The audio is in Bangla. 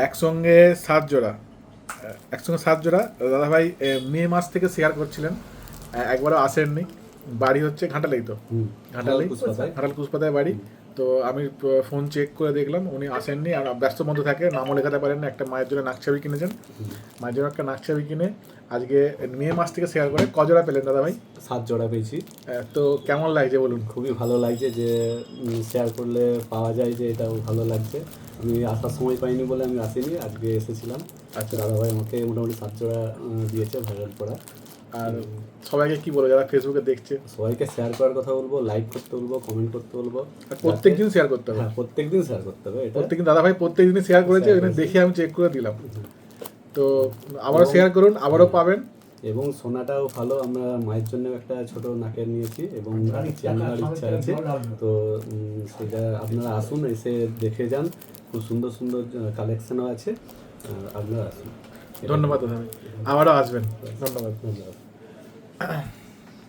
একসঙ্গে 7 জোড়া, একসঙ্গে 7 জোড়া দাদাভাই মে মাস থেকে শেয়ার করছিলেন, একবারও আসেননি। বাড়ি হচ্ছে ঘাটালেই তো, ঘাটাল কুসপাতায় বাড়ি। তো আমি ফোন চেক করে দেখলাম উনি আসেননি, আর ব্যস্ত মধ্যে থাকে, নামও লেখাতে পারেন না। একটা মায়ের জন্য নাকছাবি কিনেছেন, মায়ের জন্য একটা নাকছাবি কিনে আজকে মে মাস থেকে শেয়ার করে। কজোড়া পেলেন দাদা ভাই? 7 জোড়া পেয়েছি। তো কেমন লাগছে বলুন? খুবই ভালো লাগছে যে শেয়ার করলে পাওয়া যায়, যে এটাও ভালো লাগছে। আমি আসার সময় পাইনি বলে আমি আসিনি, আজকে এসেছিলাম। আচ্ছা, দাদাভাই আমাকে মোটামুটি 7 জোড়া দিয়েছে ভাইরাল করা। আর সবাইকে কি বলবো যারা ফেসবুকে দেখছে? সবাইকে শেয়ার করার কথা বলবো, লাইক করতে বলবো, কমেন্ট করতে বলবো। প্রত্যেকদিন শেয়ার করতে হবে। হ্যাঁ, প্রত্যেকদিন শেয়ার করতে হবে। এটা প্রত্যেকদিন দাদাভাই প্রত্যেকদিনই শেয়ার করেছে, ওখানে দেখে আমি চেক করে দিলাম। তো আবারও শেয়ার করুন, আবারও পাবেন। এবং সোনাটাও ভালো। আমরা মায়ের জন্য একটা ছোট নাকের নিয়েছি এবং চেনার ইচ্ছা আছে। তো সেটা আপনারা আসুন, এসে দেখে যান। খুব সুন্দর সুন্দর কালেকশনও আছে, আপনারা আসুন। ধন্যবাদ দাদা, আবারও আসবেন। ধন্যবাদ। ধন্যবাদ।